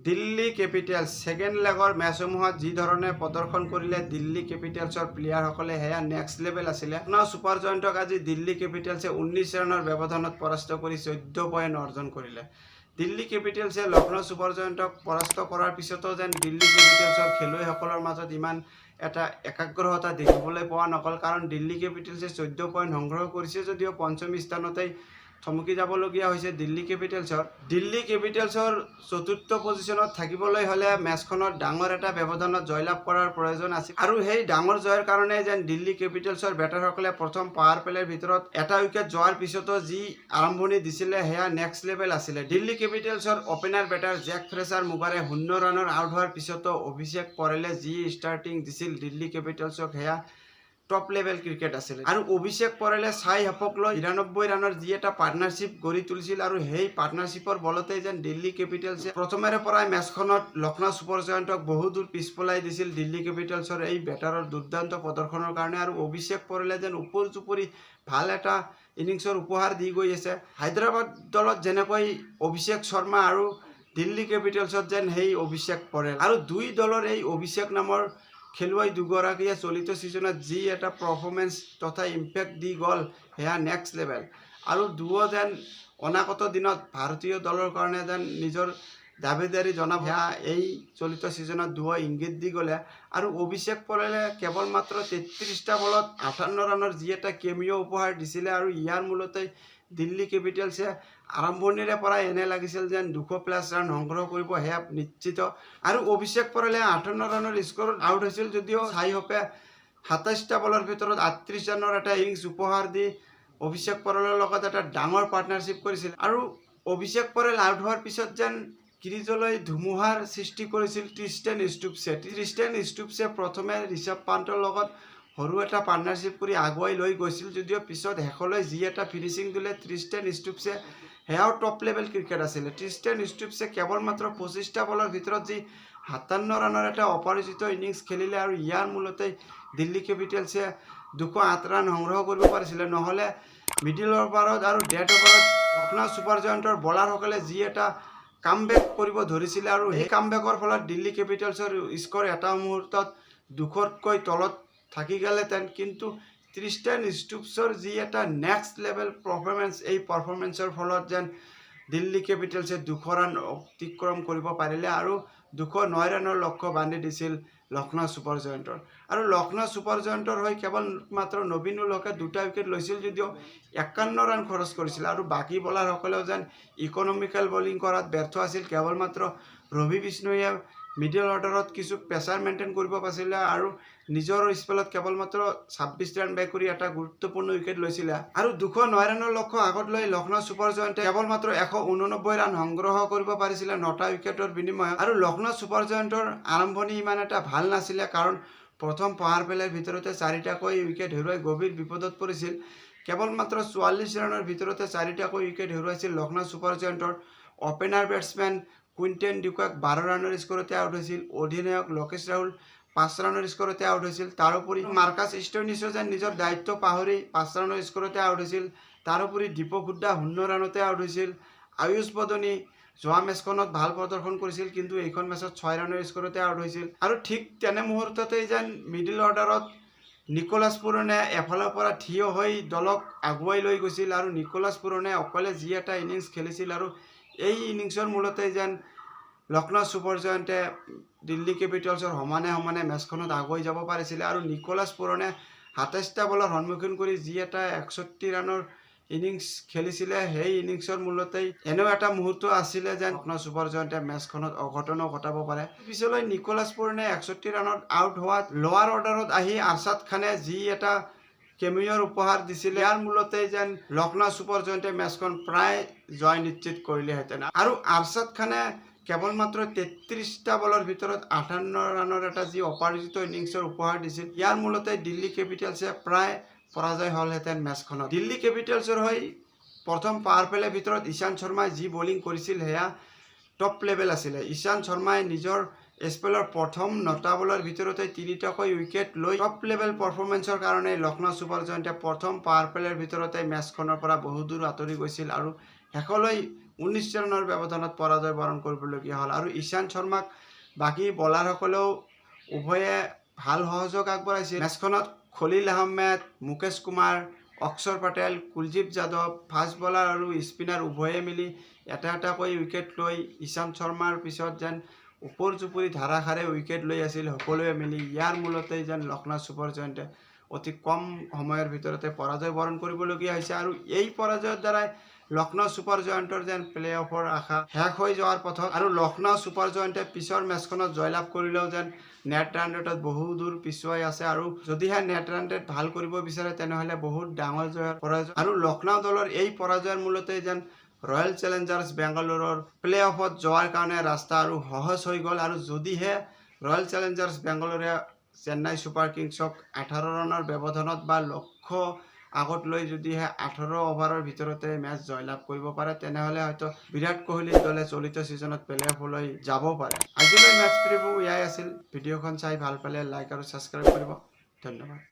Delhi capitals second লেগৰ মেচসমূহত যি ধৰণে প্ৰদৰ্শন কৰিলে দিল্লী কেপিটেলছৰ প্লেয়াৰসকলে সেয়া নেক্সট লেভেল আছিলে। লক্ষ্ণৌ ছুপাৰ জায়াণ্টক আজি দিল্লী কেপিটেলছে 19 ৰানৰ ব্যৱধানত পৰাস্ত কৰি 14 পইণ্ট অৰ্জন কৰিলে। দিল্লী কেপিটেলছে লক্ষ্ণৌ ছুপাৰ জায়াণ্টক পৰাস্ত কৰাৰ পিছতো যেন দিল্লী কেপিটেলছৰ খেলুৱৈসকলৰ মাজত ইমান এটা একাগ্ৰতা দেখিবলৈ পোৱা নগ'ল, কাৰণ দিল্লী কেপিটেলছে 14 পইণ্ট সংগ্ৰহ কৰিছে যদিও পঞ্চম স্থানতেই থমকি যাবলগীয়া হৈছে দিল্লী কেপিটেলছৰ চতুৰ্থ পজিশ্যনত থাকিবলৈ হ'লে মেচখনত ডাঙৰ এটা ব্যৱধানত জয়লাভ কৰাৰ প্ৰয়োজন আছিল, আৰু সেই ডাঙৰ জয়ৰ কাৰণে যেন দিল্লী কেপিটেলছৰ বেটাৰসকলে প্ৰথম পাৱাৰ প্লেৰ ভিতৰত এটা উইকেট যোৱাৰ পিছতো যি আৰম্ভণি দিছিলে সেয়া নেক্সট লেভেল আছিলে। দিল্লী কেপিটেলছৰ অপেনাৰ বেটাৰ জেক ফ্ৰেচাৰ মুগাৰে 0 ৰানৰ আউট হোৱাৰ পিছতো অভিষেক পৰেলে যি ষ্টাৰ্টিং দিছিল দিল্লী কেপিটেলছক সেয়া টপ লেভেল ক্ৰিকেট আছিল, আৰু অভিষেক পৰেলে চাই হাফক লৈ 92 ৰানৰ যি এটা পাৰ্টনাৰশ্বিপ গঢ়ি তুলিছিল, আৰু সেই পাৰ্টনাৰশ্বিপৰ বলতেই যেন দিল্লী কেপিটেলছে প্ৰথমৰে পৰাই মেচখনত লক্ষ্ণৌ ছুপাৰ জায়াণ্টক বহু দূৰ পিছপলাই দিছিল দিল্লী কেপিটেলছৰ এই বেটাৰৰ দুৰ্দান্ত প্ৰদৰ্শনৰ কাৰণে, আৰু অভিষেক পৰেলে যেন ওপৰ-জুপৰি ভাল এটা ইনিংছৰ উপহাৰ দি গৈ আছে। হায়দৰাবাদ দলত যেনেকৈ অভিষেক শৰ্মা আৰু দিল্লী কেপিটেলছত যেন সেই অভিষেক পৰেল, আৰু দুই দলৰ এই অভিষেক নামৰ খেলুৱৈ দুগৰাকীয়ে চলিত ছিজনত যি এটা পাৰফৰ্মেঞ্চ তথা ইম্পেক্ট দি গ'ল সেয়া নেক্সট লেভেল, আৰু দুয়ো যেন অনাগত দিনত ভাৰতীয় দলৰ কাৰণে যেন নিজৰ দাবীদাৰী জনাব সেয়া এই চলিত ছিজনত দুয়ো ইংগিত দি গ'লে। আৰু অভিষেক পৰেলে কেৱল মাত্ৰ 33টা বলত 58 ৰানৰ যি এটা কেমিঅ' উপহাৰ দিছিলে, আৰু ইয়াৰ মূলতেই দিল্লী কেপিটেলছে আৰম্ভণিৰে পৰা এনে লাগিছিল যেন 200+ ৰান সংগ্ৰহ কৰিব সেয়া নিশ্চিত, আৰু অভিষেক পৰেলে 58 ৰানৰ স্ক'ৰত আউট হৈছিল যদিও চাই হোপে 27টা বলৰ ভিতৰত 38 ৰানৰ এটা ইনিংছ উপহাৰ দি অভিষেক পৰেলৰ লগত এটা ডাঙৰ পাৰ্টনাৰশ্বিপ কৰিছিল, আৰু অভিষেক পৰেল আউট হোৱাৰ পিছত যেন ক্ৰিজলৈ ধুমুহাৰ সৃষ্টি কৰিছিল ট্ৰিষ্টেন ষ্টুপছে প্ৰথমে ঋষভ পান্তৰ লগত সৰু এটা পাৰ্টনাৰশ্বিপ কৰি আগুৱাই লৈ গৈছিল যদিও পিছত শেষলৈ যি এটা ফিনিচিং দিলে ট্ৰিষ্টেন ষ্টুপছে সেয়াও টপ লেভেল ক্ৰিকেট আছিলে। ট্ৰিষ্টেন ষ্টুপছে কেৱল মাত্ৰ 25টা বলৰ ভিতৰত যি 57 ৰানৰ এটা অপৰাজিত ইনিংছ খেলিলে, আৰু ইয়াৰ মূলতেই দিল্লী কেপিটেলছে 208 ৰান সংগ্ৰহ কৰিব পাৰিছিলে, নহ'লে মিডিল অভাৰত আৰু ডেথ অভাৰত লক্ষ্ণৌ ছুপাৰ জায়াণ্টৰ বলাৰসকলে যি এটা কামবেক কৰিব ধৰিছিলে, আৰু সেই কামবেকৰ ফলত দিল্লী কেপিটেলছৰ স্ক'ৰ এটা মুহূৰ্তত 200তকৈ তলত থাকি গ'লহেঁতেন, কিন্তু ট্ৰিষ্টেন ষ্টুপছৰ যি এটা নেক্সট লেভেল পাৰফৰ্মেঞ্চ, এই পাৰফৰ্মেঞ্চৰ ফলত যেন দিল্লী কেপিটেলছে 200 ৰান অতিক্ৰম কৰিব পাৰিলে, আৰু 209 ৰানৰ লক্ষ্য বান্ধি দিছিল লক্ষ্ণৌ ছুপাৰ জায়াণ্টৰ। আৰু লক্ষ্ণৌ ছুপাৰ জায়াণ্টৰ হৈ কেৱল মাত্ৰ নবীনুল হকে 2টা উইকেট লৈছিল যদিও 51 ৰান খৰচ কৰিছিল, আৰু বাকী বলাৰসকলেও যেন ইকনমিকেল বলিং কৰাত ব্যৰ্থ আছিল। কেৱল মাত্ৰ ৰবি বিষ্ণয়ে মিডল অৰ্ডাৰত কিছু প্ৰেছাৰ মেইনটেইন কৰিব পাৰিছিলে, আৰু নিজৰ স্পেলত কেৱল মাত্ৰ 26 ৰান বাই কৰি এটা গুৰুত্বপূৰ্ণ উইকেট লৈছিলে, আৰু 209 ৰানৰ লক্ষ্য আগত লৈ লক্ষ্ণৌ ছুপাৰ জায়াণ্টে কেৱল মাত্ৰ 189 ৰান সংগ্ৰহ কৰিব পাৰিছিলে 9টা উইকেটৰ বিনিময়ত। আৰু লক্ষ্ণৌ ছুপাৰ জায়াণ্টৰ আৰম্ভণি ইমান এটা ভাল নাছিলে, কাৰণ প্ৰথম পাৱাৰ প্লেৰ ভিতৰতে 4টাকৈ উইকেট হেৰুৱাই গভীৰ বিপদত পৰিছিল। কেৱল মাত্ৰ 44 ৰানৰ ভিতৰতে 4টাকৈ উইকেট হেৰুৱাইছিল লক্ষ্ণৌ ছুপাৰ জায়াণ্টৰ অপেনাৰ বেটছমেন কুইণ্টেন ডিকক 12 ৰানৰ স্ক'ৰতে আউট হৈছিল, অধিনায়ক লোকেশ ৰাহুল 5 ৰানৰ স্ক'ৰতে আউট হৈছিল, তাৰোপৰি মাৰ্কাছ ষ্টইনিছো যেন নিজৰ দায়িত্ব পাহৰি 5 ৰানৰ স্ক'ৰতে আউট হৈছিল, তাৰোপৰি দীপক হুডা 0 ৰানতে আউট হৈছিল, আয়ুষ বদনী যোৱা মেচখনত ভাল প্ৰদৰ্শন কৰিছিল কিন্তু এইখন মেচত 6 ৰানৰ স্ক'ৰতে আউট হৈছিল, আৰু ঠিক তেনে মুহূৰ্ততেই যেন মিডিল অৰ্ডাৰত নিকোলাছ পুৰণে এফালৰ পৰা থিয় হৈ দলক আগুৱাই লৈ গৈছিল, আৰু নিকোলাছ পুৰণে অকলে যি এটা ইনিংছ খেলিছিল, আৰু এই ইনিংছৰ মূলতেই যেন লক্ষ্ণৌ ছুপাৰ জায়াণ্টে দিল্লী কেপিটেলছৰ সমানে মেচখনত আগুৱাই যাব পাৰিছিলে, আৰু নিকোলাছ পুৰণে 27টা বলৰ সন্মুখীন কৰি যি এটা 61 ৰানৰ ইনিংছ খেলিছিলে, সেই ইনিংছৰ মূলতেই এনেও এটা মুহূৰ্ত আছিলে যেন লক্ষ্ণৌ ছুপাৰ জায়াণ্টে মেচখনত অঘটনো ঘটাব পাৰে। পিছলৈ নিকোলাছ পুৰণে 61 ৰানত আউট হোৱাত লোৱাৰ অৰ্ডাৰত আহি আৰ্ছাদ খানে যি এটা কেমিঅ'ৰ উপহাৰ দিছিলে, ইয়াৰ মূলতেই যেন লক্ষ্ণৌ ছুপাৰ জায়াণ্টে মেচখন প্ৰায় জয় নিশ্চিত কৰিলেহেঁতেন, আৰু আৰ্ছাদ খানে কেৱল মাত্ৰ 33টা বলৰ ভিতৰত 58 ৰানৰ এটা যি অপৰাজিত ইনিংছৰ উপহাৰ দিছিল, ইয়াৰ মূলতে দিল্লী কেপিটেলছে প্ৰায় পৰাজয় হ'লহেঁতেন মেচখনত। দিল্লী কেপিটেলছৰ হৈ প্ৰথম পাৱাৰ প্লেৰ ভিতৰত ঈশান্ত শৰ্মাই যি বলিং কৰিছিল সেয়া টপ লেভেল আছিলে। ঈশান্ত শৰ্মাই নিজৰ স্পেলৰ প্ৰথম 9টা বলৰ ভিতৰতে 3টাকৈ উইকেট লৈ টপ লেভেল পাৰফৰ্মেঞ্চৰ কাৰণে লক্ষ্ণৌ ছুপাৰ জায়াণ্টে প্ৰথম পাৱাৰ প্লেৰ ভিতৰতে মেচখনৰ পৰা বহু দূৰ আঁতৰি গৈছিল, আৰু শেষলৈ 19 ৰানৰ ব্যৱধানত পৰাজয় বৰণ কৰিবলগীয়া হ'ল। আৰু ঈশান্ত শৰ্মাক বাকী বলাৰসকলেও উভয়ে ভাল সহযোগ আগবঢ়াইছিল। মেচখনত খলিল আহমেদ, মুকেশ কুমাৰ, অক্ষৰ পেটেল, কুলদীপ যাদৱ, ফাষ্ট বলাৰ আৰু স্পিনাৰ উভয়ে মিলি এটাকৈ উইকেট লৈ ঈশান্ত শৰ্মাৰ পিছত যেন ওপৰ জুপুৰি ধাৰাসাৰে উইকেট লৈ আছিল সকলোৱে মিলি। ইয়াৰ মূলতেই যেন লক্ষ্ণৌ ছুপাৰ জায়েণ্টে অতি কম সময়ৰ ভিতৰতে পৰাজয় বৰণ কৰিবলগীয়া হৈছে। আৰু এই পৰাজয়ৰ দ্বাৰাই লক্ষ্ণৌ ছুপাৰ জায়েণ্টৰ যেন প্লে অফৰ আশা শেষ হৈ যোৱাৰ পথত। আৰু লক্ষ্ণৌ ছুপাৰ জায়েণ্টে পিছৰ মেচখনত জয়লাভ কৰিলেও যেন নেট ৰান ৰেটত বহু দূৰ পিছুৱাই আছে। আৰু যদিহে নেট ৰান ৰেট ভাল কৰিব বিচাৰে তেনেহ'লে বহুত ডাঙৰ জয়ৰ প্ৰয়োজন। আৰু লক্ষ্ণৌ দলৰ এই পৰাজয়ৰ মূলতে যেন ৰয়েল চেলেঞ্জাৰ্ছ বেংগালোৰৰ প্লে অফত যোৱাৰ কাৰণে ৰাস্তা আৰু সহজ হৈ গ'ল। আৰু যদিহে ৰয়েল চেলেঞ্জাৰ্ছ বেংগালোৰে চেন্নাই ছুপাৰ কিংছক 18 ৰানৰ ব্যৱধানত বা লক্ষ্য আগত লৈ যদিহে 18 অভাৰৰ ভিতৰতে মেচ জয়লাভ কৰিব পাৰে তেনেহ'লে হয়তো বিৰাট কোহলিৰ দলে চলিত ছিজনত প্লে অফলৈ যাব পাৰে। আজিলৈ মেচ প্ৰিভিউ এয়াই আছিল। ভিডিঅ'খন চাই ভাল পালে লাইক আৰু ছাবস্ক্ৰাইব কৰিব। ধন্যবাদ।